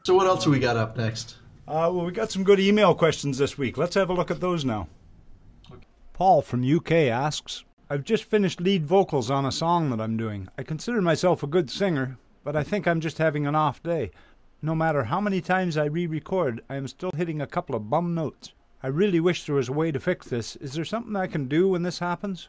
So what else have we got up next? Well, we got some good email questions this week. Let's have a look at those now. Okay. Paul from UK asks, I've just finished lead vocals on a song that I'm doing. I consider myself a good singer, but I think I'm just having an off day. No matter how many times I re-record, I am still hitting a couple of bum notes. I really wish there was a way to fix this. Is there something I can do when this happens?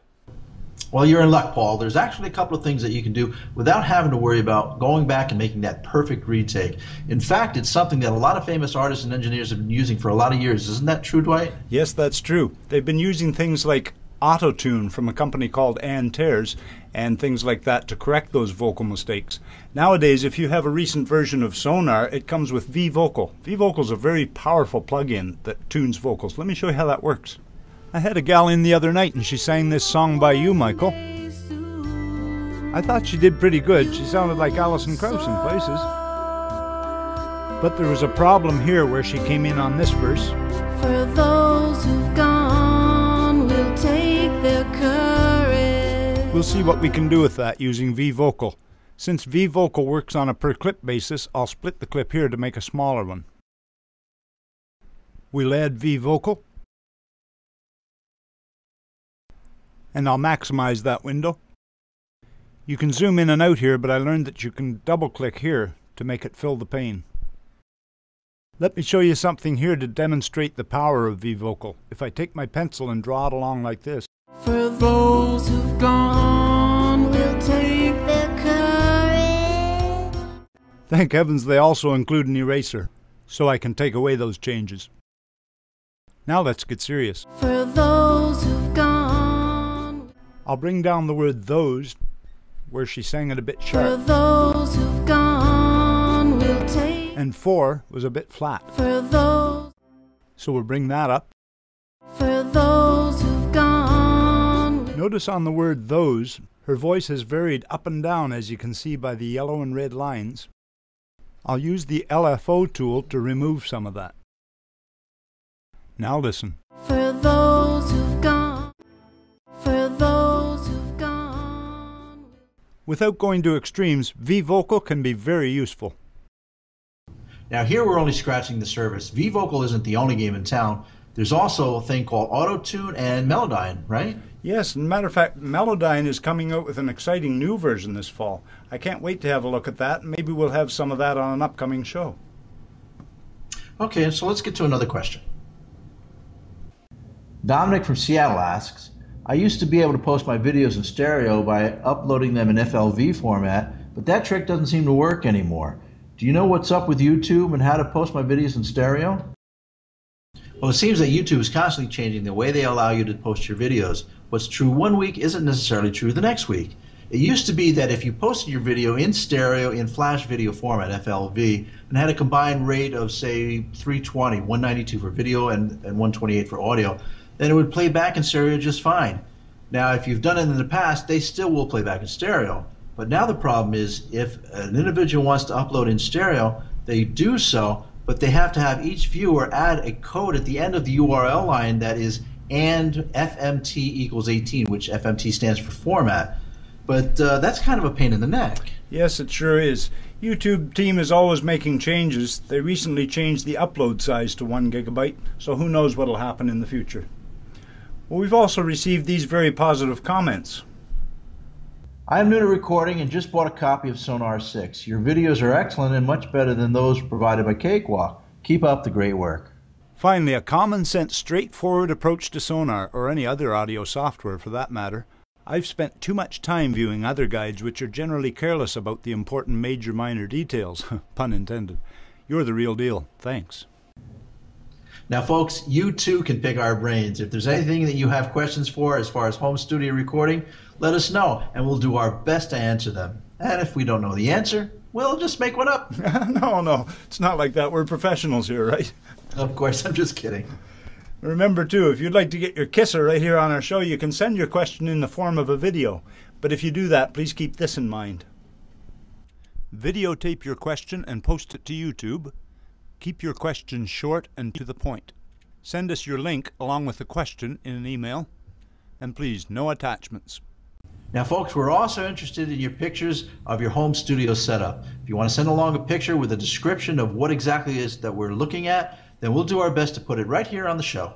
Well, you're in luck, Paul. There's actually a couple of things that you can do without having to worry about going back and making that perfect retake. In fact, it's something that a lot of famous artists and engineers have been using for a lot of years. Isn't that true, Dwight? Yes, that's true. They've been using things like Auto-Tune from a company called Ann Tares and things like that to correct those vocal mistakes. Nowadays, if you have a recent version of Sonar, it comes with vVocal. vVocal is a very powerful plug-in that tunes vocals. Let me show you how that works. I had a gal in the other night and she sang this song by you, Michael. I thought she did pretty good. She sounded like Alison Krauss in places. But there was a problem here where she came in on this verse. For those who've gone, we'll take their courage. We'll see what we can do with that using vVocal. Since vVocal works on a per clip basis, I'll split the clip here to make a smaller one. We'll add vVocal. And I'll maximize that window. You can zoom in and out here, but I learned that you can double click here to make it fill the pane. Let me show you something here to demonstrate the power of vVocal. If I take my pencil and draw it along like this. For those who've gone, we'll take their courage. Thank heavens they also include an eraser, so I can take away those changes. Now let's get serious. For those who've gone. I'll bring down the word those, where she sang it a bit For sharp. those who've gone, we'll take. And for was a bit flat. For those. So we'll bring that up. For those who've gone. Notice on the word those, her voice has varied up and down as you can see by the yellow and red lines. I'll use the LFO tool to remove some of that. Now listen. For those who've gone. For those who've gone. Without going to extremes, vVocal can be very useful. Now here we're only scratching the surface. vVocal isn't the only game in town. There's also a thing called Auto-Tune and Melodyne, right? Yes, as a matter of fact, Melodyne is coming out with an exciting new version this fall. I can't wait to have a look at that. Maybe we'll have some of that on an upcoming show. Okay, so let's get to another question. Dominic from Seattle asks, I used to be able to post my videos in stereo by uploading them in FLV format, but that trick doesn't seem to work anymore. Do you know what's up with YouTube and how to post my videos in stereo? Well, it seems that YouTube is constantly changing the way they allow you to post your videos. What's true one week isn't necessarily true the next week. It used to be that if you posted your video in stereo in flash video format, FLV, and had a combined rate of, say, 320, 192 for video and 128 for audio, then it would play back in stereo just fine. Now, if you've done it in the past, they still will play back in stereo. But now the problem is if an individual wants to upload in stereo, they do so, but they have to have each viewer add a code at the end of the URL line that is and FMT equals 18, which FMT stands for format. But that's kind of a pain in the neck. Yes, it sure is. YouTube team is always making changes. They recently changed the upload size to 1 gigabyte, so who knows what will happen in the future. Well, we've also received these very positive comments. I am new to recording and just bought a copy of Sonar 6. Your videos are excellent and much better than those provided by Cakewalk. Keep up the great work. Finally, a common sense, straightforward approach to Sonar, or any other audio software for that matter. I've spent too much time viewing other guides which are generally careless about the important major-minor details. Pun intended. You're the real deal. Thanks. Now, folks, you too can pick our brains. If there's anything that you have questions for as far as home studio recording, let us know, and we'll do our best to answer them. And if we don't know the answer, we'll just make one up. No, it's not like that. We're professionals here, right? Of course, I'm just kidding. Remember, too, if you'd like to get your kisser right here on our show, you can send your question in the form of a video. But if you do that, please keep this in mind. Videotape your question and post it to YouTube. Keep your question short and to the point. Send us your link along with the question in an email. And please, no attachments. Now, folks, we're also interested in your pictures of your home studio setup. If you want to send along a picture with a description of what exactly it is that we're looking at, then we'll do our best to put it right here on the show.